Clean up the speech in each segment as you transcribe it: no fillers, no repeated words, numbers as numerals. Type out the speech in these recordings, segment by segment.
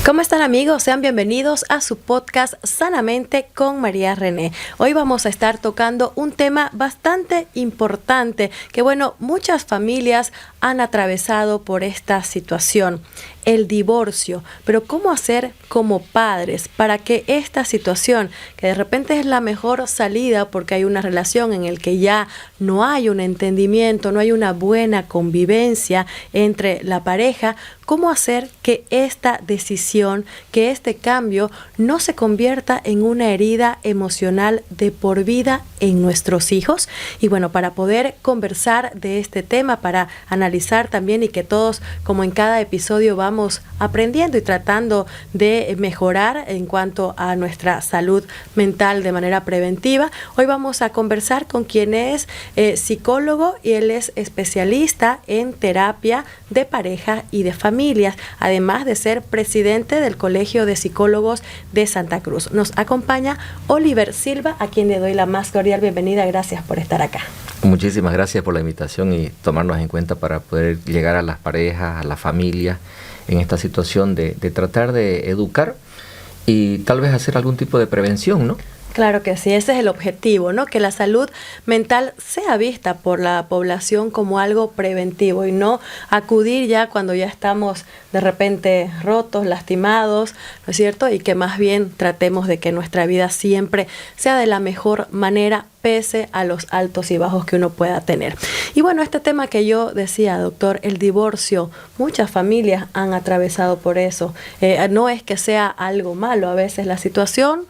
¿Cómo están, amigos? Sean bienvenidos a su podcast Sanamente con María René. Hoy vamos a estar tocando un tema bastante importante que, bueno, muchas familias han atravesado por esta situación, el divorcio. Pero ¿cómo hacer como padres para que esta situación, que de repente es la mejor salida porque hay una relación en la que ya no hay un entendimiento, no hay una buena convivencia entre la pareja, cómo hacer que esta decisión, que este cambio no se convierta en una herida emocional de por vida en nuestros hijos? Y bueno, para poder conversar de este tema, para analizar también y que todos, como en cada episodio, vamos aprendiendo y tratando de mejorar en cuanto a nuestra salud mental de manera preventiva, hoy vamos a conversar con quien es psicólogo, y él es especialista en terapia de pareja y de familias, además de ser presidente del Colegio de Psicólogos de Santa Cruz. Nos acompaña Oliver Silva, a quien le doy la más cordial bienvenida. Gracias por estar acá. Muchísimas gracias por la invitación y tomarnos en cuenta para poder llegar a las parejas, a la familia, en esta situación de tratar de educar y tal vez hacer algún tipo de prevención, ¿no? Claro que sí, ese es el objetivo, ¿no? Que la salud mental sea vista por la población como algo preventivo y no acudir ya cuando ya estamos de repente rotos, lastimados, ¿no es cierto? Y que más bien tratemos de que nuestra vida siempre sea de la mejor manera, pese a los altos y bajos que uno pueda tener. Y bueno, este tema que yo decía, doctor, el divorcio, muchas familias han atravesado por eso. No es que sea algo malo, a veces la situación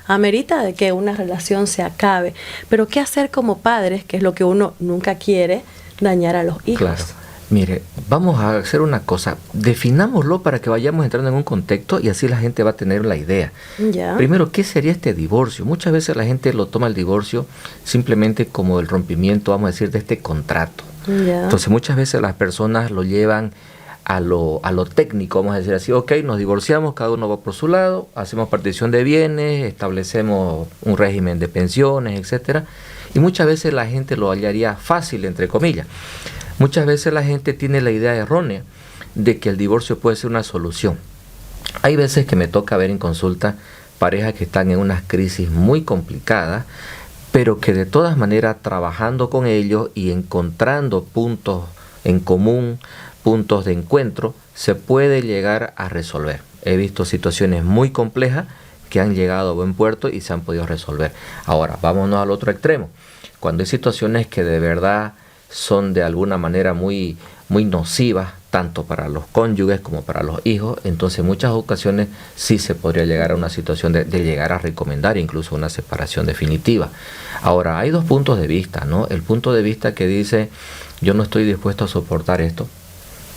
amerita de que una relación se acabe. Pero ¿qué hacer como padres? Que es lo que uno nunca quiere, dañar a los hijos. Claro. Mire, vamos a hacer una cosa. Definámoslo para que vayamos entrando en un contexto y así la gente va a tener la idea. Ya. Primero, ¿qué sería este divorcio? Muchas veces la gente lo toma el divorcio simplemente como el rompimiento, vamos a decir, de este contrato. Ya. Entonces, muchas veces las personas lo llevan a lo técnico, vamos a decir así. Ok, nos divorciamos, cada uno va por su lado, hacemos partición de bienes, establecemos un régimen de pensiones, etcétera. Y muchas veces la gente lo hallaría fácil, entre comillas. Muchas veces la gente tiene la idea errónea de que el divorcio puede ser una solución. Hay veces que me toca ver en consulta parejas que están en unas crisis muy complicadas, pero que de todas maneras, trabajando con ellos y encontrando puntos en común, puntos de encuentro, se puede llegar a resolver. He visto situaciones muy complejas que han llegado a buen puerto y se han podido resolver. Ahora, vámonos al otro extremo. Cuando hay situaciones que de verdad son de alguna manera muy nocivas, tanto para los cónyuges como para los hijos, entonces en muchas ocasiones sí se podría llegar a una situación de llegar a recomendar incluso una separación definitiva. Ahora, hay dos puntos de vista, ¿no? El punto de vista que dice, yo no estoy dispuesto a soportar esto,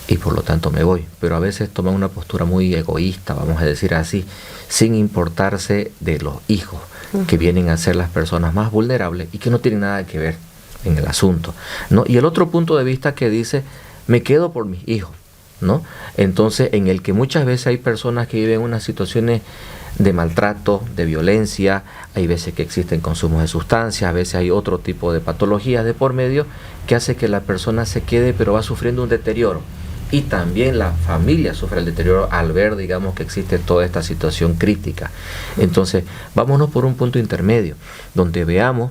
y por lo tanto me voy, pero a veces toman una postura muy egoísta, vamos a decir así, sin importarse de los hijos, que vienen a ser las personas más vulnerables y que no tienen nada que ver en el asunto, ¿no? Y el otro punto de vista que dice, me quedo por mis hijos, ¿no? Entonces, en el que muchas veces hay personas que viven unas situaciones de maltrato, de violencia, hay veces que existen consumos de sustancias, a veces hay otro tipo de patologías de por medio que hace que la persona se quede, pero va sufriendo un deterioro. Y también la familia sufre el deterioro al ver, digamos, que existe toda esta situación crítica. Entonces, vámonos por un punto intermedio, donde veamos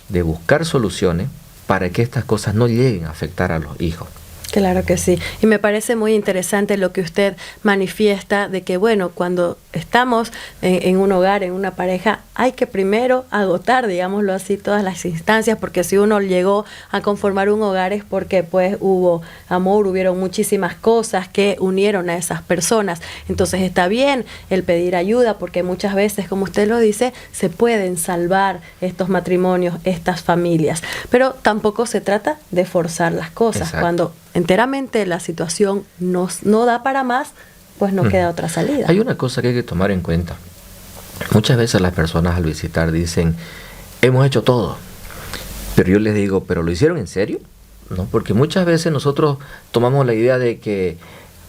de buscar soluciones para que estas cosas no lleguen a afectar a los hijos. Claro que sí. Y me parece muy interesante lo que usted manifiesta de que, bueno, cuando estamos en un hogar, en una pareja, hay que primero agotar, digámoslo así, todas las instancias, porque si uno llegó a conformar un hogar es porque pues hubo amor, hubieron muchísimas cosas que unieron a esas personas. Entonces está bien el pedir ayuda, porque muchas veces, como usted lo dice, se pueden salvar estos matrimonios, estas familias. Pero tampoco se trata de forzar las cosas. Exacto. Cuando enteramente la situación no da para más, pues no queda otra salida. Hay una cosa que hay que tomar en cuenta. Muchas veces las personas al visitar dicen, hemos hecho todo. Pero yo les digo, ¿pero lo hicieron en serio? ¿No? Porque muchas veces nosotros tomamos la idea de que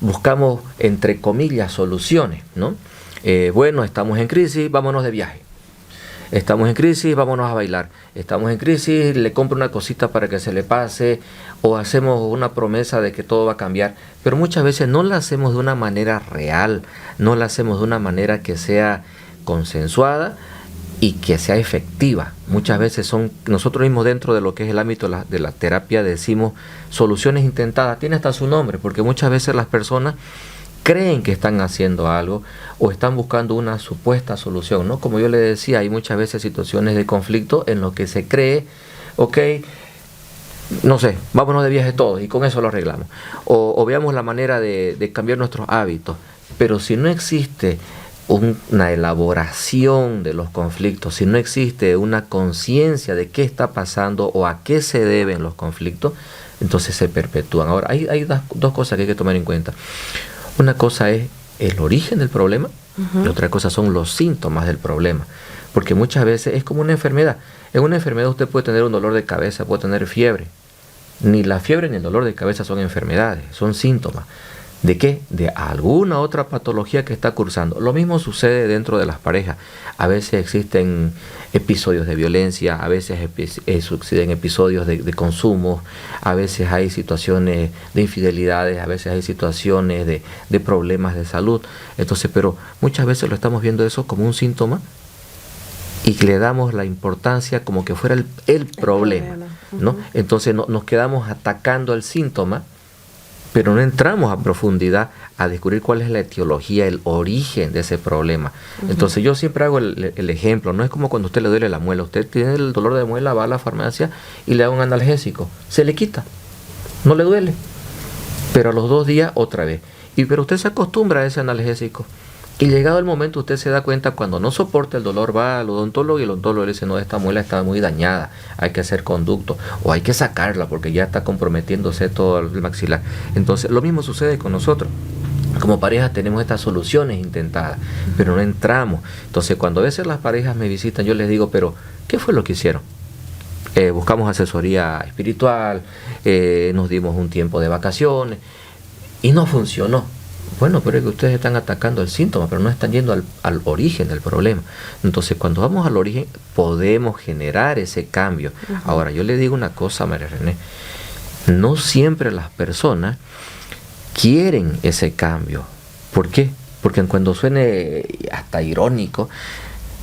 buscamos, entre comillas, soluciones, ¿no? Bueno, estamos en crisis, vámonos de viaje. Estamos en crisis, vámonos a bailar. Estamos en crisis, le compro una cosita para que se le pase, o hacemos una promesa de que todo va a cambiar. Pero muchas veces no la hacemos de una manera real, no la hacemos de una manera que sea consensuada y que sea efectiva. Muchas veces nosotros mismos dentro de lo que es el ámbito de la terapia decimos soluciones intentadas. Tiene hasta su nombre, porque muchas veces las personas creen que están haciendo algo o están buscando una supuesta solución, ¿no? Como yo le decía, hay muchas veces situaciones de conflicto en lo que se cree, ok, no sé, vámonos de viaje todos y con eso lo arreglamos. O veamos la manera de cambiar nuestros hábitos. Pero si no existe una elaboración de los conflictos, si no existe una conciencia de qué está pasando o a qué se deben los conflictos, entonces se perpetúan. Ahora, hay dos cosas que hay que tomar en cuenta. Una cosa es el origen del problema y otra cosa son los síntomas del problema. Porque muchas veces es como una enfermedad. En una enfermedad usted puede tener un dolor de cabeza, puede tener fiebre. Ni la fiebre ni el dolor de cabeza son enfermedades, son síntomas. ¿De qué? De alguna otra patología que está cursando. Lo mismo sucede dentro de las parejas. A veces existen episodios de violencia, a veces suceden episodios de consumo, a veces hay situaciones de infidelidades, a veces hay situaciones de problemas de salud. Entonces, pero muchas veces lo estamos viendo eso como un síntoma y le damos la importancia como que fuera el problema, ¿no? Entonces nos quedamos atacando el síntoma, pero no entramos a profundidad a descubrir cuál es la etiología, el origen de ese problema. Entonces yo siempre hago el ejemplo, no es como cuando a usted le duele la muela, usted tiene el dolor de muela, va a la farmacia y le da un analgésico, se le quita, no le duele, pero a los 2 días otra vez. Pero usted se acostumbra a ese analgésico. Y llegado el momento usted se da cuenta cuando no soporta el dolor, va al odontólogo y el odontólogo le dice, no, esta muela está muy dañada, hay que hacer conducto o hay que sacarla porque ya está comprometiéndose todo el maxilar. Entonces lo mismo sucede con nosotros. Como parejas tenemos estas soluciones intentadas, pero no entramos. Entonces cuando a veces las parejas me visitan, yo les digo, pero ¿qué fue lo que hicieron? Buscamos asesoría espiritual, nos dimos un tiempo de vacaciones y no funcionó. Bueno, pero es que ustedes están atacando el síntoma, pero no están yendo al origen del problema. Entonces, cuando vamos al origen, podemos generar ese cambio. Ahora, yo le digo una cosa, María René. No siempre las personas quieren ese cambio. ¿Por qué? Porque cuando suene hasta irónico,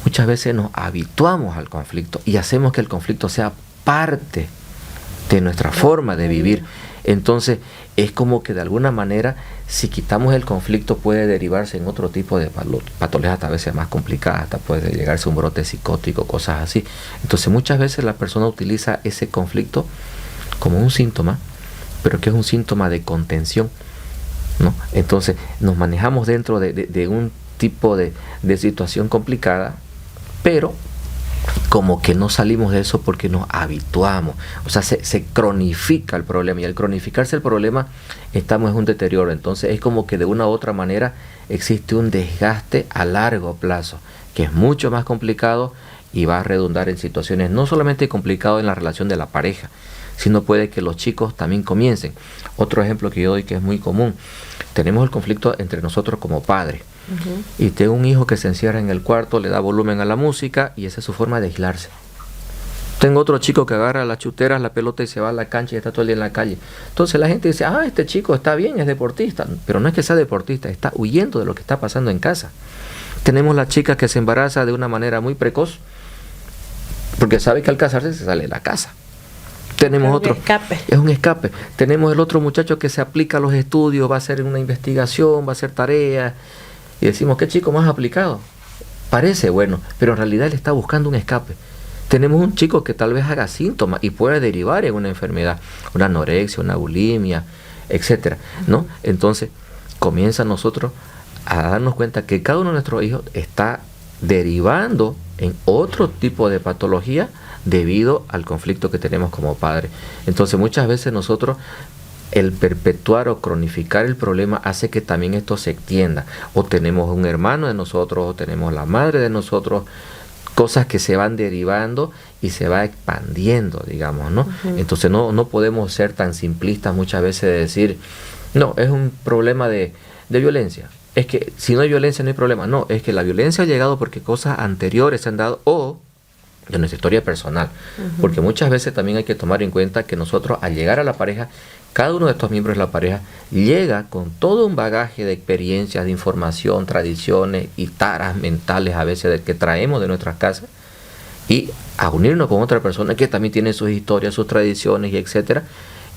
muchas veces nos habituamos al conflicto y hacemos que el conflicto sea parte de nuestra forma de vivir. Entonces, es como que de alguna manera, si quitamos el conflicto, puede derivarse en otro tipo de patologías, hasta a veces más complicadas, hasta puede llegarse a un brote psicótico, cosas así. Entonces, muchas veces la persona utiliza ese conflicto como un síntoma, pero que es un síntoma de contención, ¿no? Entonces, nos manejamos dentro de un tipo de situación complicada, pero como que no salimos de eso porque nos habituamos, o sea, se cronifica el problema, y al cronificarse el problema estamos en un deterioro. Entonces es como que de una u otra manera existe un desgaste a largo plazo que es mucho más complicado y va a redundar en situaciones no solamente complicadas en la relación de la pareja, sino puede que los chicos también comiencen. Otro ejemplo que yo doy que es muy común, tenemos el conflicto entre nosotros como padres. Y tengo un hijo que se encierra en el cuarto, le da volumen a la música y esa es su forma de aislarse. Tengo otro chico que agarra las chuteras, la pelota y se va a la cancha y está todo el día en la calle. Entonces la gente dice, este chico está bien, es deportista. Pero no es que sea deportista, está huyendo de lo que está pasando en casa. Tenemos la chica que se embaraza de una manera muy precoz porque sabe que al casarse se sale de la casa. Tenemos otro, es un escape. Tenemos el otro muchacho que se aplica a los estudios, va a hacer una investigación, va a hacer tareas. Y decimos, ¿qué chico más aplicado? Parece bueno, pero en realidad él está buscando un escape. Tenemos un chico que tal vez haga síntomas y puede derivar en una enfermedad, una anorexia, una bulimia, etcétera, ¿no? Entonces, comienza nosotros a darnos cuenta que cada uno de nuestros hijos está derivando en otro tipo de patología debido al conflicto que tenemos como padres. Entonces, muchas veces nosotros, el perpetuar o cronificar el problema hace que también esto se extienda. O tenemos un hermano de nosotros, o tenemos la madre de nosotros, cosas que se van derivando y se va expandiendo, digamos, ¿no? Entonces no podemos ser tan simplistas muchas veces de decir, no, es un problema de violencia. Es que si no hay violencia no hay problema. No, es que la violencia ha llegado porque cosas anteriores se han dado o de nuestra historia personal, porque muchas veces también hay que tomar en cuenta que nosotros al llegar a la pareja, cada uno de estos miembros de la pareja llega con todo un bagaje de experiencias, de información, tradiciones y taras mentales a veces que traemos de nuestras casas, y a unirnos con otra persona que también tiene sus historias, sus tradiciones y etcétera,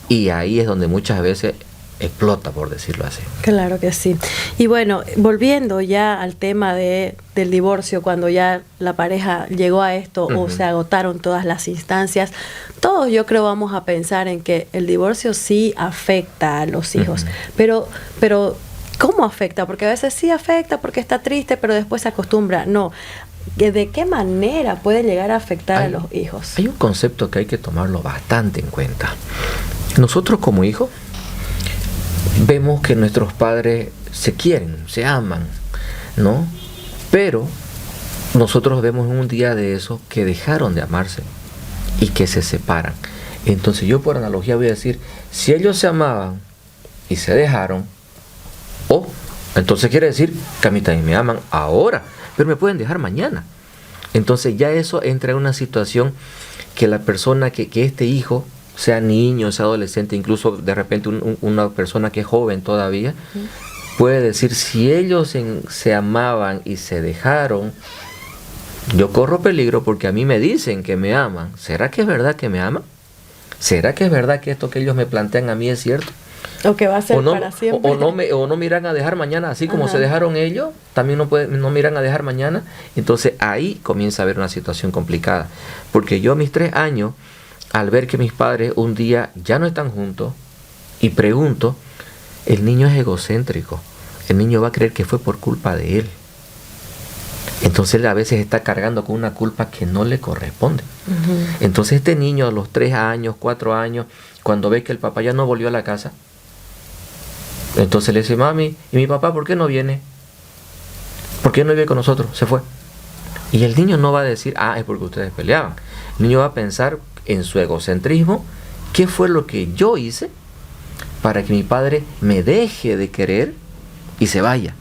y ahí es donde muchas veces explota, por decirlo así. Claro que sí. Y bueno, volviendo ya al tema del divorcio, cuando ya la pareja llegó a esto o se agotaron todas las instancias, todos yo creo vamos a pensar en que el divorcio sí afecta a los hijos, pero ¿cómo afecta? Porque a veces sí afecta porque está triste, pero después se acostumbra. No. ¿De qué manera puede llegar a afectar a los hijos? Hay un concepto que hay que tomarlo bastante en cuenta. Nosotros como hijos vemos que nuestros padres se quieren, se aman, ¿no? Pero nosotros vemos un día de eso que dejaron de amarse y que se separan. Entonces yo por analogía voy a decir, si ellos se amaban y se dejaron, entonces quiere decir que a mí también me aman ahora, pero me pueden dejar mañana. Entonces ya eso entra en una situación que la persona, que este hijo, sea niño, sea adolescente, incluso de repente una persona que es joven todavía, puede decir, si ellos se amaban y se dejaron, yo corro peligro porque a mí me dicen que me aman. ¿Será que es verdad que me aman? ¿Será que es verdad que esto que ellos me plantean a mí es cierto? O que va a ser para siempre. O no me irán a dejar mañana, así como se dejaron ellos, también no me irán a dejar mañana. Entonces ahí comienza a haber una situación complicada. Porque yo a mis 3 años, al ver que mis padres un día ya no están juntos, y pregunto, el niño es egocéntrico. El niño va a creer que fue por culpa de él. Entonces él a veces está cargando con una culpa que no le corresponde. Entonces este niño a los 3 años, 4 años, cuando ve que el papá ya no volvió a la casa, entonces le dice, mami, ¿y mi papá por qué no viene? ¿Por qué no vive con nosotros? Se fue. Y el niño no va a decir, es porque ustedes peleaban. El niño va a pensar en su egocentrismo, ¿qué fue lo que yo hice para que mi padre me deje de querer y se vaya?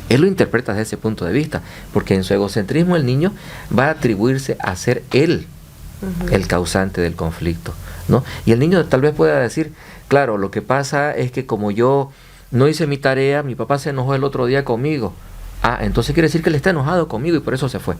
Él lo interpreta desde ese punto de vista, porque en su egocentrismo el niño va a atribuirse a ser él el causante del conflicto, ¿no? Y el niño tal vez pueda decir, claro, lo que pasa es que como yo no hice mi tarea, mi papá se enojó el otro día conmigo. Entonces quiere decir que él está enojado conmigo y por eso se fue.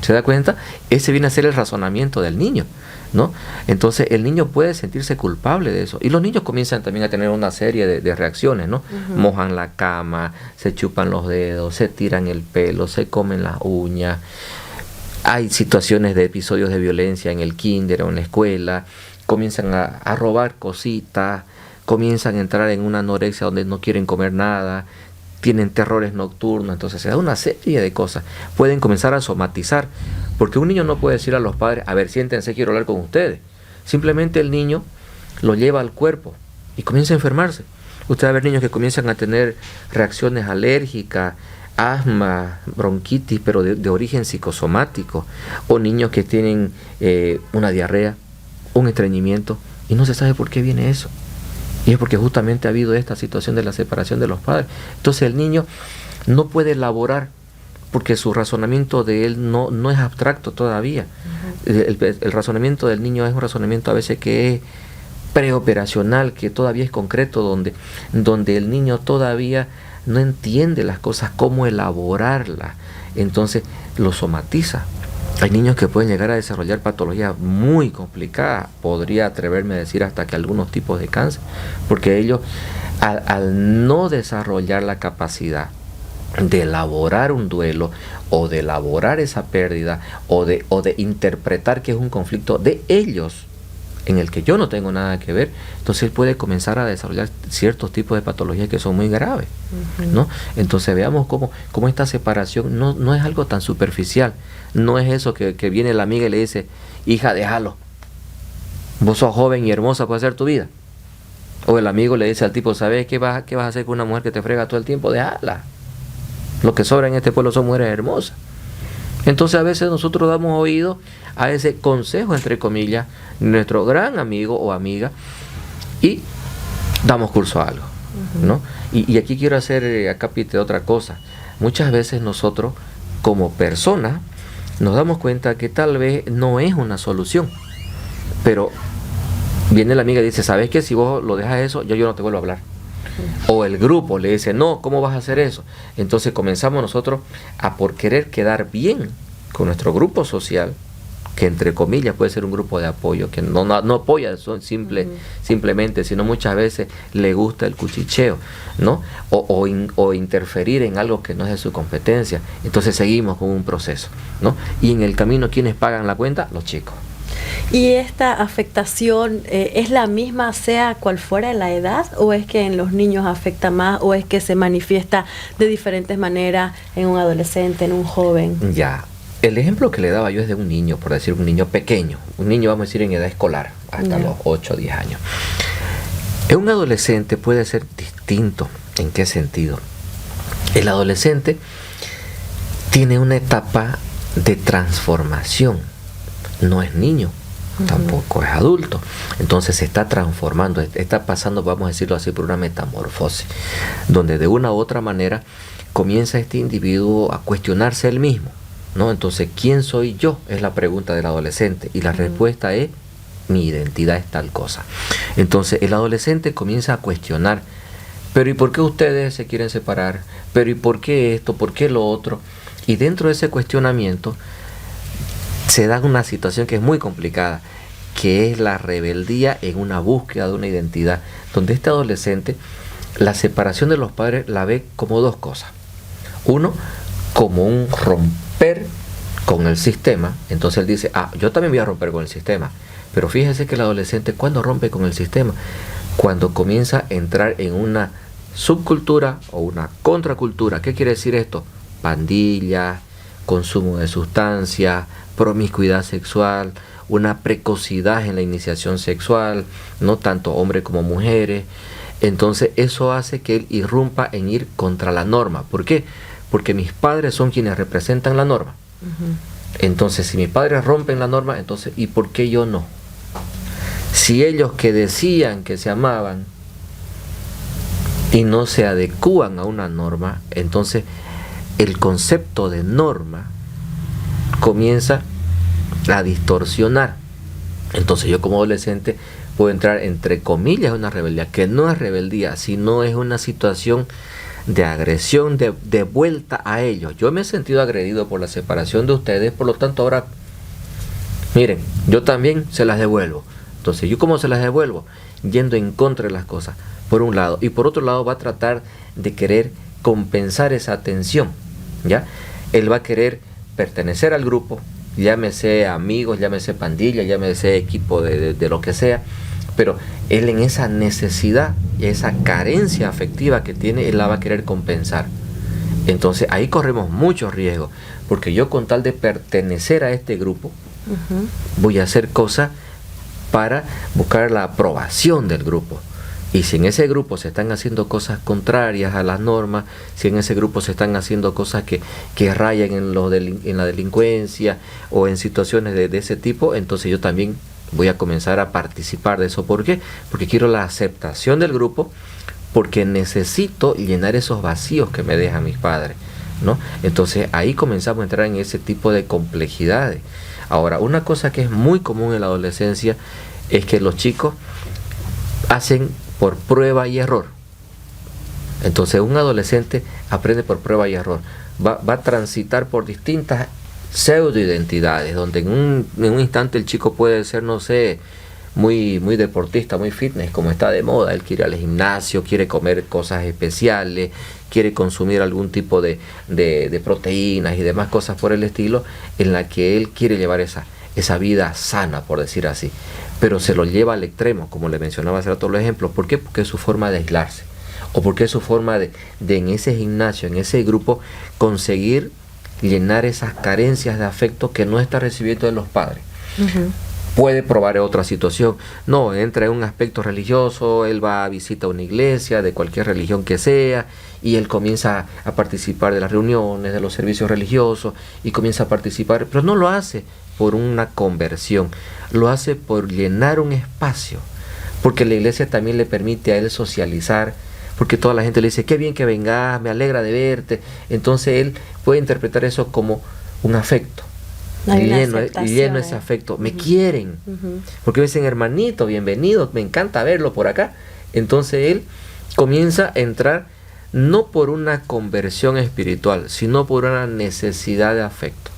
¿Se da cuenta? Ese viene a ser el razonamiento del niño, ¿no? Entonces el niño puede sentirse culpable de eso. Y los niños comienzan también a tener una serie de reacciones, ¿no? Mojan la cama, se chupan los dedos, se tiran el pelo, se comen las uñas. Hay situaciones de episodios de violencia en el kinder o en la escuela. Comienzan a robar cositas, comienzan a entrar en una anorexia donde no quieren comer nada, tienen terrores nocturnos, entonces se da una serie de cosas. Pueden comenzar a somatizar, porque un niño no puede decir a los padres, a ver, siéntense, quiero hablar con ustedes. Simplemente el niño lo lleva al cuerpo y comienza a enfermarse. Usted va a ver niños que comienzan a tener reacciones alérgicas, asma, bronquitis, pero de origen psicosomático, o niños que tienen una diarrea, un estreñimiento, y no se sabe por qué viene eso. Y es porque justamente ha habido esta situación de la separación de los padres. Entonces el niño no puede elaborar, porque su razonamiento de él no es abstracto todavía. El razonamiento del niño es un razonamiento a veces que es preoperacional, que todavía es concreto, donde el niño todavía no entiende las cosas, cómo elaborarlas. Entonces lo somatiza. Hay niños que pueden llegar a desarrollar patologías muy complicadas, podría atreverme a decir hasta que algunos tipos de cáncer, porque ellos al no desarrollar la capacidad de elaborar un duelo o de elaborar esa pérdida o de interpretar que es un conflicto de ellos en el que yo no tengo nada que ver, entonces él puede comenzar a desarrollar ciertos tipos de patologías que son muy graves, ¿no? Entonces veamos cómo esta separación no es algo tan superficial, no es eso que viene la amiga y le dice, hija, déjalo, vos sos joven y hermosa para hacer tu vida. O el amigo le dice al tipo, ¿sabes qué vas a hacer con una mujer que te frega todo el tiempo? Déjala. Lo que sobra en este pueblo son mujeres hermosas. Entonces a veces nosotros damos oído a ese consejo, entre comillas, nuestro gran amigo o amiga, y damos curso a algo, ¿no? Y aquí quiero hacer acápite de otra cosa. Muchas veces nosotros, como personas, nos damos cuenta que tal vez no es una solución, pero viene la amiga y dice, ¿sabes qué? Si vos lo dejas eso, yo no te vuelvo a hablar. O el grupo le dice, no, ¿cómo vas a hacer eso? Entonces comenzamos nosotros a por querer quedar bien con nuestro grupo social, que entre comillas puede ser un grupo de apoyo, que no apoya simplemente, sino muchas veces le gusta el cuchicheo, ¿no? O interferir en algo que no es de su competencia. Entonces seguimos con un proceso, ¿no? Y en el camino, ¿quiénes pagan la cuenta? Los chicos. ¿Y esta afectación es la misma sea cual fuera la edad, o es que en los niños afecta más, o es que se manifiesta de diferentes maneras en un adolescente, en un joven? Ya, el ejemplo que le daba yo es de un niño, por decir un niño pequeño, un niño vamos a decir en edad escolar, hasta los 8 o 10 años. En un adolescente puede ser distinto. ¿En qué sentido? El adolescente tiene una etapa de transformación, no es niño, tampoco es adulto, entonces se está transformando, está pasando, vamos a decirlo así, por una metamorfosis, donde de una u otra manera comienza este individuo a cuestionarse él mismo, ¿no? Entonces, ¿quién soy yo? Es la pregunta del adolescente, y la respuesta es, mi identidad es tal cosa. Entonces, el adolescente comienza a cuestionar, pero ¿y por qué ustedes se quieren separar? ¿Pero y por qué esto? ¿Por qué lo otro? Y dentro de ese cuestionamiento se da una situación que es muy complicada, que es la rebeldía en una búsqueda de una identidad, donde este adolescente, la separación de los padres la ve como dos cosas. Uno, como un romper con el sistema. Entonces él dice, yo también voy a romper con el sistema. Pero fíjese que el adolescente, ¿cuándo rompe con el sistema? Cuando comienza a entrar en una subcultura o una contracultura. ¿Qué quiere decir esto? Pandillas, consumo de sustancias, promiscuidad sexual, una precocidad en la iniciación sexual, no tanto hombres como mujeres. Entonces eso hace que él irrumpa en ir contra la norma. ¿Por qué? Porque mis padres son quienes representan la norma. Entonces, si mis padres rompen la norma, entonces, ¿y por qué yo no? Si ellos que decían que se amaban y no se adecúan a una norma, entonces el concepto de norma comienza a distorsionar. Entonces yo como adolescente puedo entrar entre comillas en una rebeldía, que no es rebeldía, sino es una situación de agresión, de vuelta a ellos. Yo me he sentido agredido por la separación de ustedes, por lo tanto ahora, miren, yo también se las devuelvo. Entonces, ¿yo cómo se las devuelvo? Yendo en contra de las cosas, por un lado. Y por otro lado va a tratar de querer compensar esa tensión, ¿ya? Él va a querer pertenecer al grupo, llámese amigos, llámese pandilla, llámese equipo de lo que sea, pero él en esa necesidad, esa carencia afectiva que tiene, él la va a querer compensar. Entonces ahí corremos muchos riesgos, porque yo con tal de pertenecer a este grupo, voy a hacer cosas para buscar la aprobación del grupo. Y si en ese grupo se están haciendo cosas contrarias a las normas, si en ese grupo se están haciendo cosas que rayan en la delincuencia o en situaciones de ese tipo, entonces yo también voy a comenzar a participar de eso. ¿Por qué? Porque quiero la aceptación del grupo, porque necesito llenar esos vacíos que me dejan mis padres, ¿no? Entonces ahí comenzamos a entrar en ese tipo de complejidades. Ahora, una cosa que es muy común en la adolescencia es que los chicos hacen por prueba y error. Entonces un adolescente aprende por prueba y error. Va a transitar por distintas pseudo-identidades, donde en un instante el chico puede ser, no sé, muy deportista, muy fitness, como está de moda. Él quiere ir al gimnasio, quiere comer cosas especiales, quiere consumir algún tipo de proteínas y demás cosas por el estilo, en la que él quiere llevar esa vida sana, por decir así. Pero se lo lleva al extremo, como le mencionaba hace rato los ejemplos. ¿Por qué? Porque es su forma de aislarse. O porque es su forma de en ese gimnasio, en ese grupo, conseguir llenar esas carencias de afecto que no está recibiendo de los padres. Puede probar otra situación. No, entra en un aspecto religioso, él va a visitar una iglesia de cualquier religión que sea, y él comienza a participar de las reuniones, de los servicios religiosos, y comienza a participar, pero no lo hace por una conversión, lo hace por llenar un espacio, porque la iglesia también le permite a él socializar, porque toda la gente le dice, qué bien que vengas, me alegra de verte. Entonces él puede interpretar eso como un afecto, lleno ese afecto, me quieren, porque me dicen hermanito, bienvenido, me encanta verlo por acá. Entonces él comienza a entrar no por una conversión espiritual, sino por una necesidad de afecto.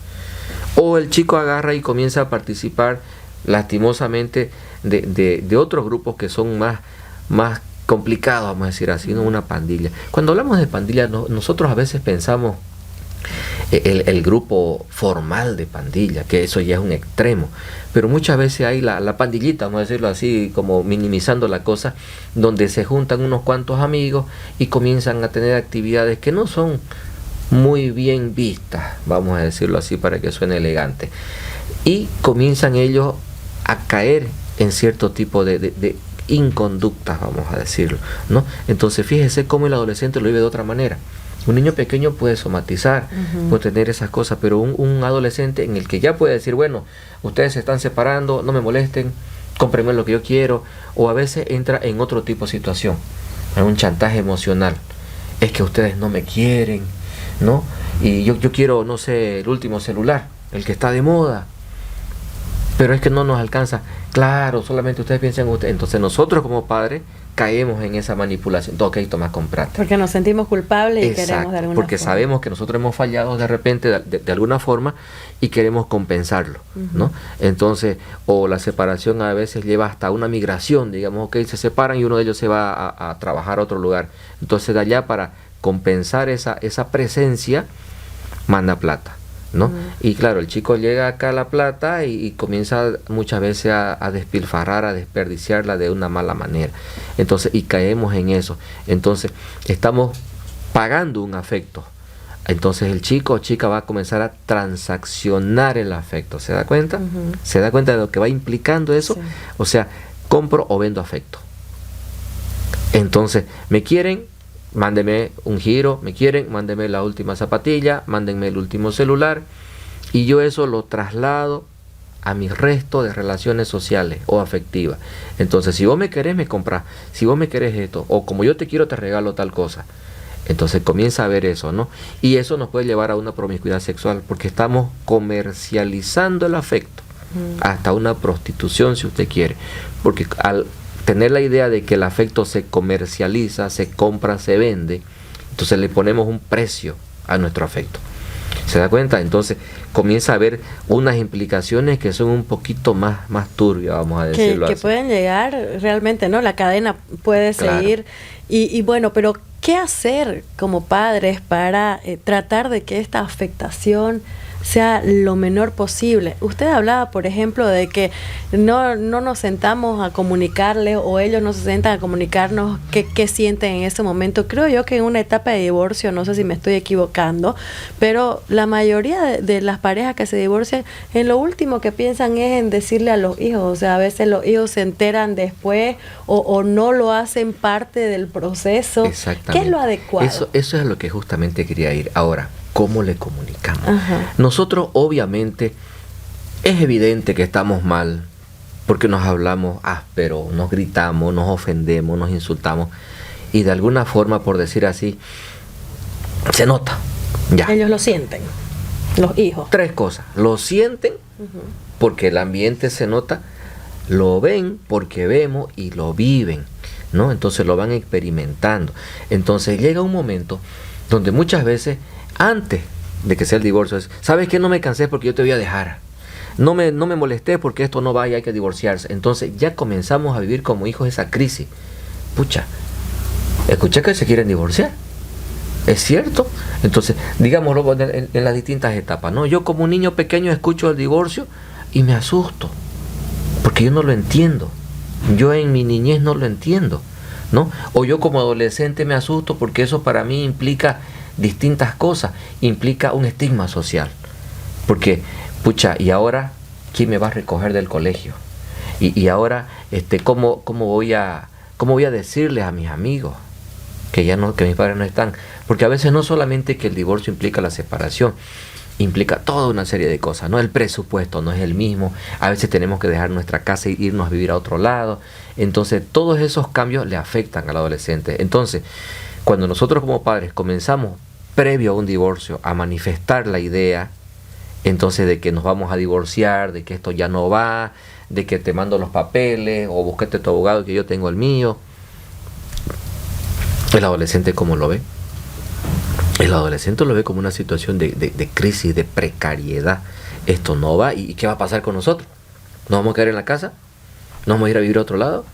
O el chico agarra y comienza a participar lastimosamente de otros grupos que son más complicados, vamos a decir así, ¿no? Una pandilla. Cuando hablamos de pandilla, nosotros a veces pensamos el grupo formal de pandilla, que eso ya es un extremo, pero muchas veces hay la pandillita, vamos a decirlo así, como minimizando la cosa, donde se juntan unos cuantos amigos y comienzan a tener actividades que no son muy bien vistas, vamos a decirlo así para que suene elegante, y comienzan ellos a caer en cierto tipo de inconductas, vamos a decirlo, ¿no? Entonces fíjese cómo el adolescente lo vive de otra manera. Un niño pequeño puede somatizar, puede tener esas cosas, pero un adolescente en el que ya puede decir, bueno, ustedes se están separando, no me molesten, cómprenme lo que yo quiero, o a veces entra en otro tipo de situación, en un chantaje emocional. Es que ustedes no me quieren, ¿no? Y yo quiero, no sé, el último celular, el que está de moda, pero es que no nos alcanza. Claro, solamente ustedes piensan en ustedes. Entonces nosotros como padres caemos en esa manipulación. Ok, toma, comprate. Porque nos sentimos culpables y Exacto, queremos de alguna porque forma. sabemos que nosotros hemos fallado de repente de alguna forma y queremos compensarlo, ¿no? Entonces, o la separación a veces lleva hasta una migración, digamos, ok, se separan y uno de ellos se va a trabajar a otro lugar. Entonces, de allá para compensar esa presencia, manda plata, ¿no? Y claro, el chico llega acá a la plata y comienza muchas veces a despilfarrar, a desperdiciarla de una mala manera. Entonces, y caemos en eso. Entonces, estamos pagando un afecto. Entonces, el chico o chica va a comenzar a transaccionar el afecto. ¿Se da cuenta? ¿Se da cuenta de lo que va implicando eso? Sí. O sea, compro o vendo afecto. Entonces, ¿me quieren? Mándeme un giro, me quieren, mándenme la última zapatilla, mándenme el último celular, y yo eso lo traslado a mi resto de relaciones sociales o afectivas. Entonces, si vos me querés, me comprás, si vos me querés esto, o como yo te quiero, te regalo tal cosa. Entonces comienza a ver eso, ¿no? Y eso nos puede llevar a una promiscuidad sexual, porque estamos comercializando el afecto, hasta una prostitución si usted quiere, porque al tener la idea de que el afecto se comercializa, se compra, se vende, entonces le ponemos un precio a nuestro afecto. ¿Se da cuenta? Entonces comienza a haber unas implicaciones que son un poquito más turbias, vamos a decirlo que así. pueden llegar realmente, ¿no? La cadena puede seguir. Y bueno, pero ¿qué hacer como padres para tratar de que esta afectación sea lo menor posible? Usted hablaba, por ejemplo, de que no nos sentamos a comunicarle, o ellos no se sientan a comunicarnos qué sienten en ese momento. Creo yo que en una etapa de divorcio, no sé si me estoy equivocando, pero la mayoría de las parejas que se divorcian, en lo último que piensan es en decirle a los hijos. O sea, a veces los hijos se enteran después o no lo hacen parte del proceso. Exactamente. ¿Qué es lo adecuado? Eso es lo que justamente quería ir. Ahora, ¿cómo le comunicamos? Ajá. Nosotros obviamente es evidente que estamos mal porque nos hablamos áspero, nos gritamos, nos ofendemos, nos insultamos, y de alguna forma, por decir así, se nota. Ya. Ellos lo sienten, los hijos. 3 cosas. Lo sienten porque el ambiente se nota, lo ven porque vemos y lo viven, ¿no? Entonces lo van experimentando. Entonces llega un momento donde muchas veces, antes de que sea el divorcio, es, ¿sabes qué? No me cansé porque yo te voy a dejar. No me molesté porque esto no va y hay que divorciarse. Entonces ya comenzamos a vivir como hijos esa crisis. Pucha, escuché que se quieren divorciar. ¿Es cierto? Entonces, digámoslo en las distintas etapas, ¿no? Yo como un niño pequeño escucho el divorcio y me asusto, porque yo no lo entiendo. Yo en mi niñez no lo entiendo, ¿no? O yo como adolescente me asusto porque eso para mí implica distintas cosas, implica un estigma social. Porque, pucha, ¿y ahora quién me va a recoger del colegio? Y ahora, ¿cómo voy a decirles a mis amigos que mis padres no están? Porque a veces no solamente que el divorcio implica la separación, implica toda una serie de cosas, ¿no? El presupuesto no es el mismo, a veces tenemos que dejar nuestra casa e irnos a vivir a otro lado. Entonces todos esos cambios le afectan al adolescente. Entonces, cuando nosotros como padres comenzamos previo a un divorcio a manifestar la idea, Entonces, de que nos vamos a divorciar, de que esto ya no va, de que te mando los papeles o búsquete tu abogado que yo tengo el mío. El adolescente, ¿cómo lo ve? El adolescente lo ve como una situación de crisis, de precariedad. Esto no va, ¿y qué va a pasar con nosotros? ¿Nos vamos a quedar en la casa? ¿Nos vamos a ir a vivir a otro lado?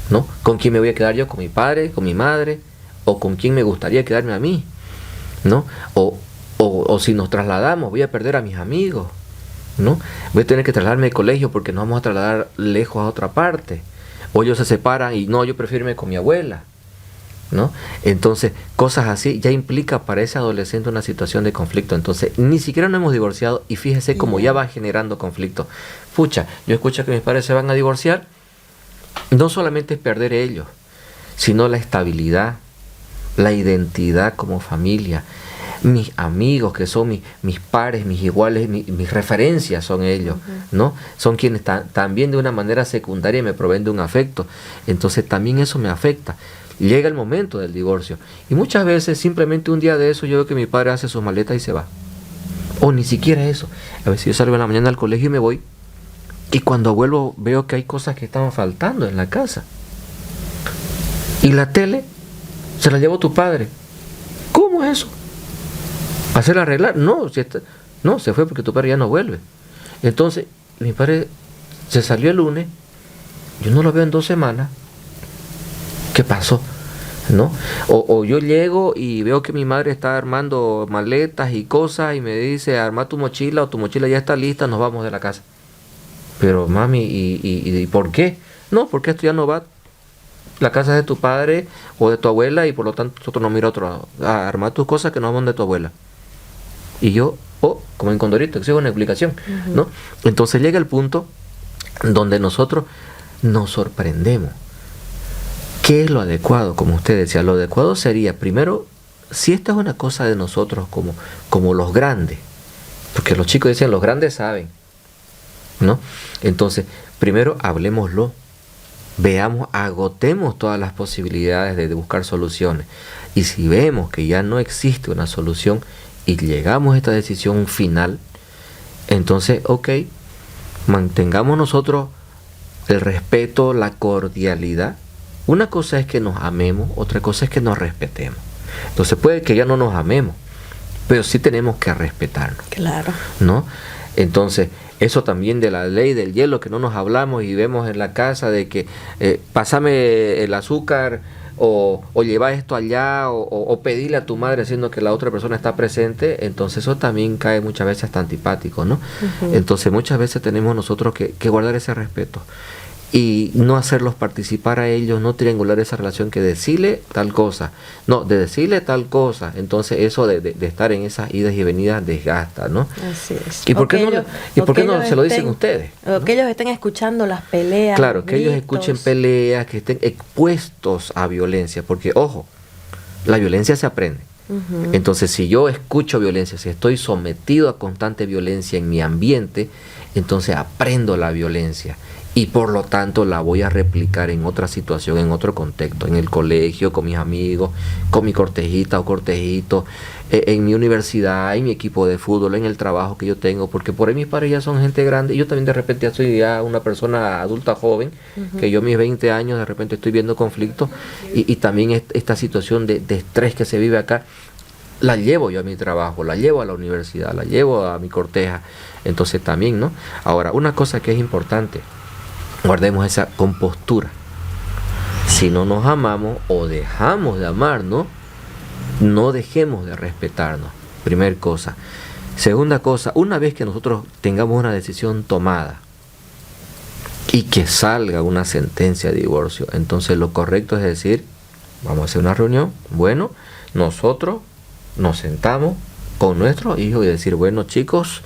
¿No? ¿Con quién me voy a quedar yo? ¿Con mi padre? ¿Con mi madre? ¿O con quién me gustaría quedarme a mí? ¿No? O si nos trasladamos, voy a perder a mis amigos, ¿no? Voy a tener que trasladarme de colegio porque nos vamos a trasladar lejos a otra parte. O ellos se separan y no, yo prefiero irme con mi abuela, ¿no? Entonces, cosas así ya implica para ese adolescente una situación de conflicto. Entonces, ni siquiera nos hemos divorciado y fíjese cómo ya va generando conflicto. Pucha, yo escucho que mis padres se van a divorciar, no solamente es perder ellos, sino la estabilidad, la identidad como familia. Mis amigos, que son mis pares, mis iguales, mis referencias son ellos, ¿no? Son quienes también de una manera secundaria me proveen de un afecto. Entonces también eso me afecta. Llega el momento del divorcio. Y muchas veces simplemente un día de eso yo veo que mi padre hace sus maletas y se va. O ni siquiera eso. A veces yo salgo en la mañana al colegio y me voy. Y cuando vuelvo veo que hay cosas que estaban faltando en la casa. Y la tele se la llevó tu padre. ¿Cómo es eso? ¿Hacerla arreglar? No, no, se fue porque tu padre ya no vuelve. Entonces, mi padre se salió el lunes, yo no lo veo en 2 semanas. ¿Qué pasó? ¿No? O yo llego y veo que mi madre está armando maletas y cosas y me dice, arma tu mochila o tu mochila ya está lista, nos vamos de la casa. Pero mami, ¿y por qué? No, porque esto ya no va. La casa es de tu padre o de tu abuela y por lo tanto nosotros nos mira a otro lado. Arma tus cosas que no vamos de tu abuela. Y yo, como en Condorito, que sigo una explicación, ¿no? Entonces llega el punto donde nosotros nos sorprendemos. ¿Qué es lo adecuado? Como usted decía, lo adecuado sería, primero, si esta es una cosa de nosotros como los grandes, porque los chicos dicen, los grandes saben, ¿no? Entonces, primero hablemoslo, veamos, agotemos todas las posibilidades de buscar soluciones. Y si vemos que ya no existe una solución y llegamos a esta decisión final, entonces, mantengamos nosotros el respeto, la cordialidad. Una cosa es que nos amemos, otra cosa es que nos respetemos. Entonces puede que ya no nos amemos, pero sí tenemos que respetarnos. Claro. ¿No? Entonces, eso también de la ley del hielo, que no nos hablamos y vemos en la casa de que pásame el azúcar o lleva esto allá o pedirle a tu madre siendo que la otra persona está presente, entonces eso también cae muchas veces hasta antipático, ¿no? Entonces muchas veces tenemos nosotros que guardar ese respeto y no hacerlos participar a ellos, no triangular esa relación que decirle tal cosa, no, de decirle tal cosa. Entonces eso de estar en esas idas y venidas desgasta, ¿no? Así es. ¿Y por qué no se lo dicen ustedes? O que ellos estén escuchando las peleas. Claro, los que ellos gritos. escuchen peleas, que estén expuestos a violencia, porque ojo, la violencia se aprende. Entonces, si yo escucho violencia, si estoy sometido a constante violencia en mi ambiente, entonces aprendo la violencia. Y por lo tanto la voy a replicar en otra situación, en otro contexto, en el colegio, con mis amigos, con mi cortejita o cortejito, en mi universidad, en mi equipo de fútbol, en el trabajo que yo tengo, porque por ahí mis padres ya son gente grande, y yo también de repente ya soy ya una persona adulta joven, que yo a mis 20 años de repente estoy viendo conflictos, y también esta situación de estrés que se vive acá, la llevo yo a mi trabajo, la llevo a la universidad, la llevo a mi corteja, entonces también, ¿no? Ahora, una cosa que es importante, guardemos esa compostura. Si no nos amamos o dejamos de amarnos, no dejemos de respetarnos. Primer cosa. Segunda cosa, una vez que nosotros tengamos una decisión tomada y que salga una sentencia de divorcio, entonces lo correcto es decir, vamos a hacer una reunión, bueno, nosotros nos sentamos con nuestros hijos y decir, bueno chicos,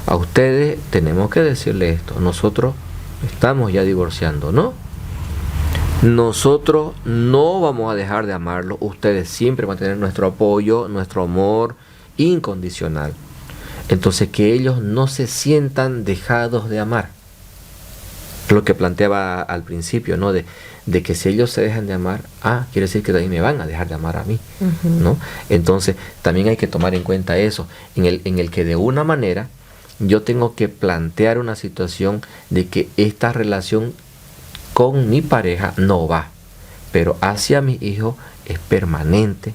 a ustedes tenemos que decirle esto, nosotros estamos ya divorciando, ¿no? Nosotros no vamos a dejar de amarlo. Ustedes siempre van a tener nuestro apoyo, nuestro amor incondicional. Entonces, que ellos no se sientan dejados de amar. lo que planteaba al principio, ¿no? De que si ellos se dejan de amar, quiere decir que también me van a dejar de amar a mí, ¿no? Entonces, también hay que tomar en cuenta eso, en el que de una manera yo tengo que plantear una situación de que esta relación con mi pareja no va, pero hacia mi hijo es permanente,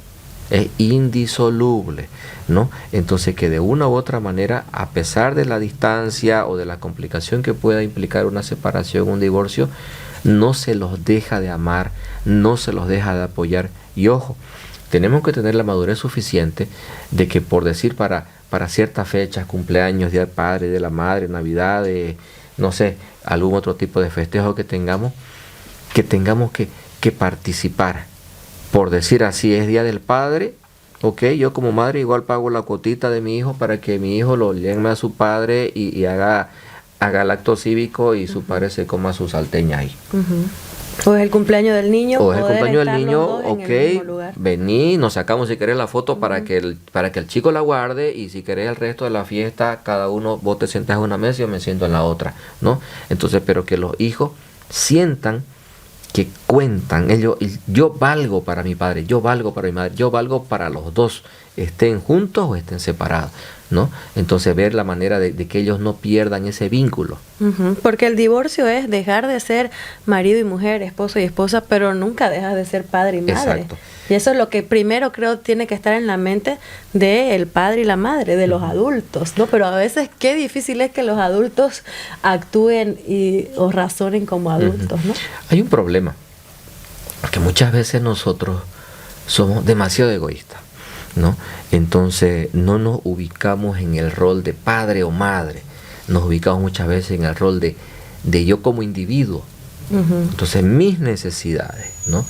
es indisoluble, ¿no? Entonces que de una u otra manera, a pesar de la distancia o de la complicación que pueda implicar una separación, un divorcio, no se los deja de amar, no se los deja de apoyar. Y ojo, tenemos que tener la madurez suficiente de que, por decir, para ciertas fechas, cumpleaños, Día del Padre, de la Madre, Navidad, no sé, algún otro tipo de festejo que tengamos que participar. Por decir así, es Día del Padre, ok, yo como madre igual pago la cuotita de mi hijo para que mi hijo lo llame a su padre y haga el acto cívico y su padre se coma su salteña ahí. O es el cumpleaños del niño. O es el cumpleaños del niño, ok, vení, nos sacamos si querés la foto para que el chico la guarde, y si querés el resto de la fiesta, cada uno, vos te sientas en una mesa y yo me siento en la otra, ¿no? Entonces, pero que los hijos sientan que cuentan, yo valgo para mi padre, yo valgo para mi madre, yo valgo para los dos, estén juntos o estén separados, ¿no? Entonces ver la manera de que ellos no pierdan ese vínculo. Porque el divorcio es dejar de ser marido y mujer, esposo y esposa, pero nunca dejas de ser padre y madre. Exacto. Y eso es lo que primero creo tiene que estar en la mente del padre y la madre, de los adultos, ¿no? Pero a veces qué difícil es que los adultos actúen o razonen como adultos, ¿no? Hay un problema, porque muchas veces nosotros somos demasiado egoístas, ¿no? Entonces no nos ubicamos en el rol de padre o madre, nos ubicamos muchas veces en el rol de yo como individuo. Entonces mis necesidades, ¿no?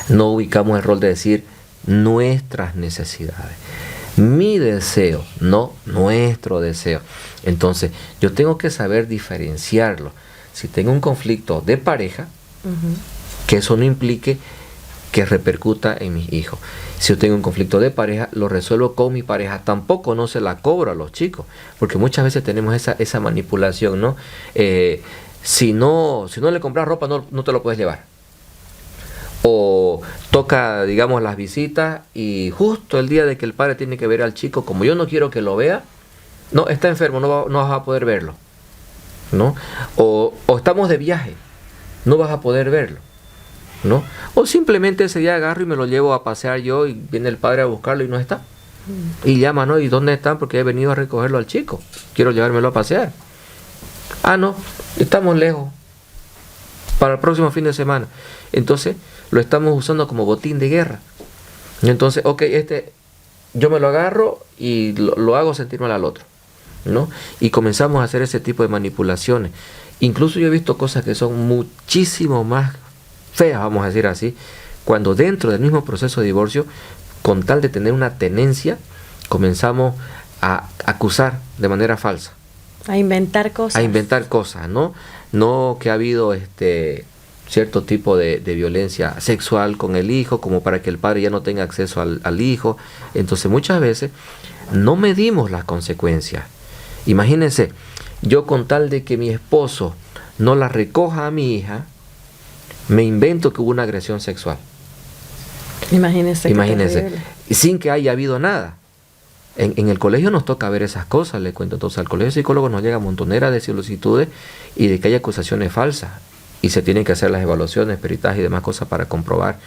No ubicamos el rol de decir nuestras necesidades, mi deseo, no nuestro deseo. Entonces yo tengo que saber diferenciarlo. Si tengo un conflicto de pareja, que eso no implique que repercuta en mis hijos. Si yo tengo un conflicto de pareja, lo resuelvo con mi pareja. Tampoco no se la cobro a los chicos, porque muchas veces tenemos esa manipulación, ¿no? Si no le compras ropa, no te lo puedes llevar. O toca, digamos, las visitas, y justo el día de que el padre tiene que ver al chico, como yo no quiero que lo vea, no, está enfermo, no vas a poder verlo, ¿no? O estamos de viaje, no vas a poder verlo, ¿no? O simplemente ese día agarro y me lo llevo a pasear yo, y viene el padre a buscarlo y no está. Y llama, ¿no? ¿Y dónde están? Porque he venido a recogerlo al chico, quiero llevármelo a pasear. No, estamos lejos, para el próximo fin de semana. Entonces lo estamos usando como botín de guerra. Y entonces, ok, yo me lo agarro y lo hago sentir mal al otro, ¿no? Y comenzamos a hacer ese tipo de manipulaciones. Incluso yo he visto cosas que son muchísimo más feas, vamos a decir así, cuando dentro del mismo proceso de divorcio, con tal de tener una tenencia, comenzamos a acusar de manera falsa. A inventar cosas. ¿no? No que ha habido cierto tipo de violencia sexual con el hijo, como para que el padre ya no tenga acceso al hijo. Entonces muchas veces no medimos las consecuencias. Imagínense, yo con tal de que mi esposo no la recoja a mi hija, me invento que hubo una agresión sexual. Imagínense, sin que haya habido nada. En el colegio nos toca ver esas cosas, le cuento. Entonces al colegio de psicólogos nos llega montonera de solicitudes y de que hay acusaciones falsas, y se tienen que hacer las evaluaciones, peritajes y demás cosas para comprobar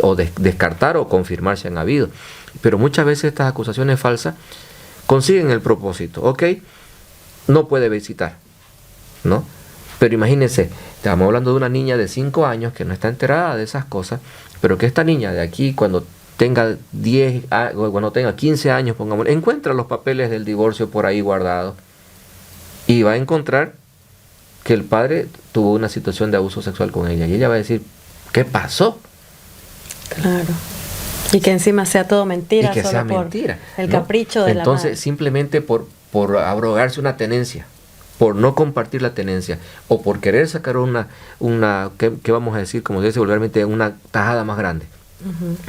o descartar o confirmar si han habido. Pero muchas veces estas acusaciones falsas consiguen el propósito. Ok, no puede visitar, ¿no? Pero imagínense, estamos hablando de una niña de 5 años que no está enterada de esas cosas, pero que esta niña de aquí, cuando tenga 15 años, pongamos, encuentra los papeles del divorcio por ahí guardados, y va a encontrar que el padre tuvo una situación de abuso sexual con ella, y ella va a decir, ¿qué pasó? Claro. Y que encima sea todo mentira, y que solo sea por mentira, el ¿no? capricho de la madre. Entonces, simplemente por abrogarse una tenencia, por no compartir la tenencia, o por querer sacar una ¿qué vamos a decir? Como se dice vulgarmente, una tajada más grande,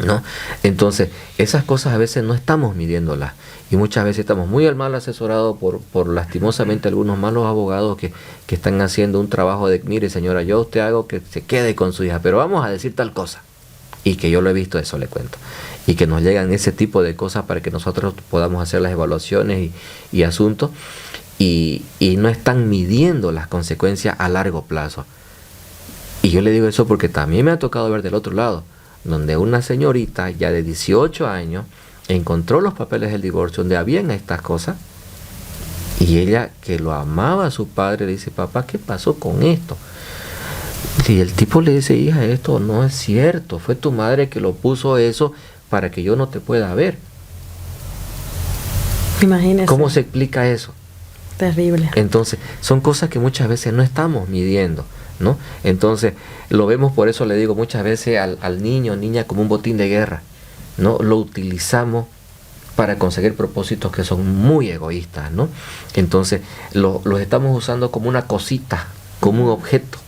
¿no? Entonces, esas cosas a veces no estamos midiéndolas y muchas veces estamos muy mal asesorados por lastimosamente algunos malos abogados que están haciendo un trabajo de, mire señora, yo a usted hago que se quede con su hija, pero vamos a decir tal cosa. Y que yo lo he visto, eso le cuento. Y que nos llegan ese tipo de cosas para que nosotros podamos hacer las evaluaciones y asuntos y no están midiendo las consecuencias a largo plazo. Y yo le digo eso porque también me ha tocado ver del otro lado, donde una señorita ya de 18 años encontró los papeles del divorcio donde habían estas cosas y ella, que lo amaba a su padre, le dice, papá, ¿qué pasó con esto? Y el tipo le dice, hija, esto no es cierto, fue tu madre que lo puso eso para que yo no te pueda ver. Imagínese. ¿Cómo se explica eso? Terrible. Entonces, son cosas que muchas veces no estamos midiendo, ¿no? Entonces, lo vemos, por eso le digo muchas veces al niño o niña como un botín de guerra, ¿no? Lo utilizamos para conseguir propósitos que son muy egoístas, ¿no? Entonces, los estamos usando como una cosita, como un objeto.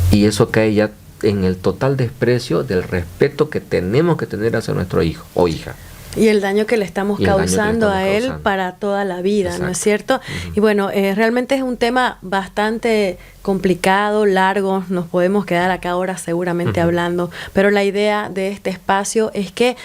Y eso cae ya en el total desprecio del respeto que tenemos que tener hacia nuestro hijo o hija. Y el daño que le estamos causando a él para toda la vida. Exacto. ¿No es cierto? Y bueno, realmente es un tema bastante complicado, largo, nos podemos quedar acá ahora seguramente hablando, pero la idea de este espacio es que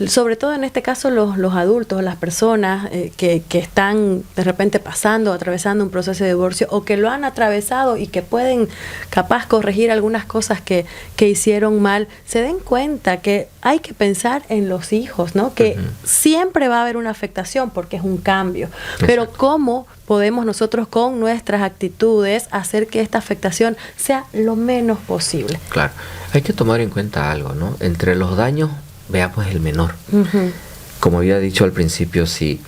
sobre todo en este caso los adultos, las personas que están de repente atravesando un proceso de divorcio o que lo han atravesado y que pueden capaz corregir algunas cosas que hicieron mal, se den cuenta que hay que pensar en los hijos, ¿no? Que siempre va a haber una afectación porque es un cambio, pero cómo podemos nosotros con nuestras actitudes hacer que esta afectación sea lo menos posible. Claro, hay que tomar en cuenta algo, ¿no? Entre los daños veamos el menor. Como había dicho al principio, si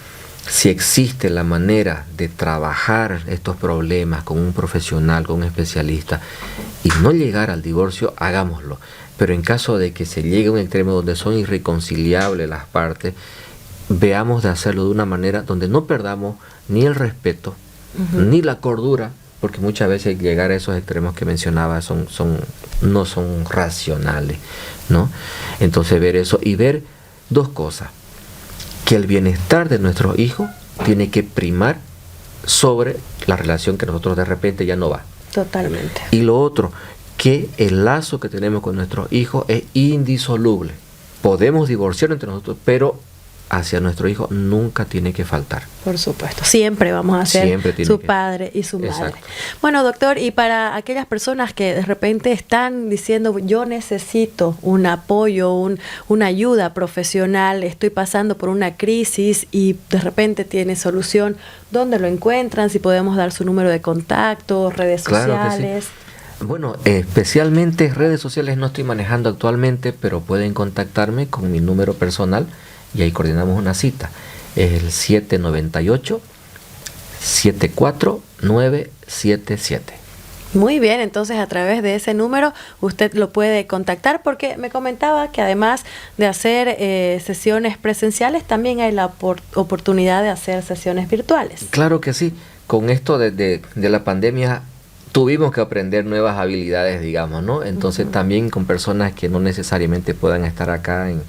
existe la manera de trabajar estos problemas con un profesional, con un especialista y no llegar al divorcio, hagámoslo. Pero en caso de que se llegue a un extremo donde son irreconciliables las partes, veamos de hacerlo de una manera donde no perdamos ni el respeto, ni la cordura, porque muchas veces llegar a esos extremos que mencionaba no son racionales, ¿no? Entonces ver eso y ver dos cosas, que el bienestar de nuestros hijos tiene que primar sobre la relación que nosotros de repente ya no va. Totalmente. Y lo otro, que el lazo que tenemos con nuestros hijos es indisoluble. Podemos divorciar entre nosotros, pero hacia nuestro hijo nunca tiene que faltar. Por supuesto, siempre vamos a ser su padre y su madre. Exacto. Bueno, doctor, y para aquellas personas que de repente están diciendo, yo necesito un apoyo, una ayuda profesional, estoy pasando por una crisis y de repente tiene solución, ¿dónde lo encuentran? Si podemos dar su número de contacto, redes sociales. Sí. Bueno, especialmente redes sociales no estoy manejando actualmente, pero pueden contactarme con mi número personal y ahí coordinamos una cita. Es el 798-74977. Muy bien, entonces a través de ese número usted lo puede contactar porque me comentaba que además de hacer sesiones presenciales, también hay la oportunidad de hacer sesiones virtuales. Claro que sí. Con esto de la pandemia tuvimos que aprender nuevas habilidades, digamos, ¿no? Entonces también con personas que no necesariamente puedan estar acá en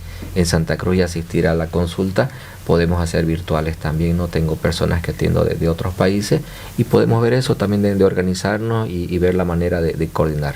Santa Cruz y asistir a la consulta, podemos hacer virtuales también, ¿no? Tengo personas que atiendo de otros países y podemos ver eso también de organizarnos y ver la manera de coordinar.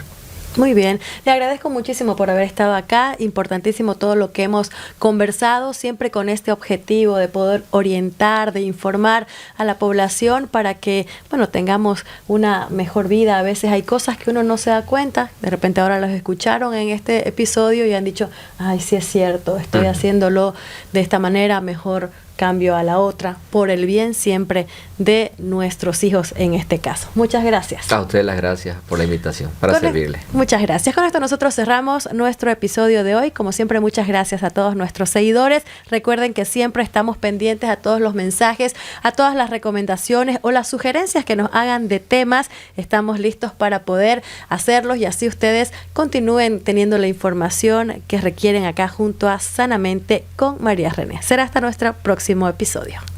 Muy bien, le agradezco muchísimo por haber estado acá, importantísimo todo lo que hemos conversado, siempre con este objetivo de poder orientar, de informar a la población para que, bueno, tengamos una mejor vida. A veces hay cosas que uno no se da cuenta, de repente ahora las escucharon en este episodio y han dicho, ay, sí es cierto, estoy haciéndolo de esta manera, mejor cambio a la otra, por el bien siempre de nuestros hijos en este caso. Muchas gracias. A ustedes las gracias por la invitación, para servirle. Muchas gracias. Con esto nosotros cerramos nuestro episodio de hoy. Como siempre, muchas gracias a todos nuestros seguidores. Recuerden que siempre estamos pendientes a todos los mensajes, a todas las recomendaciones o las sugerencias que nos hagan de temas. Estamos listos para poder hacerlos y así ustedes continúen teniendo la información que requieren acá junto a Sanamente con María René. Será hasta nuestro próximo episodio.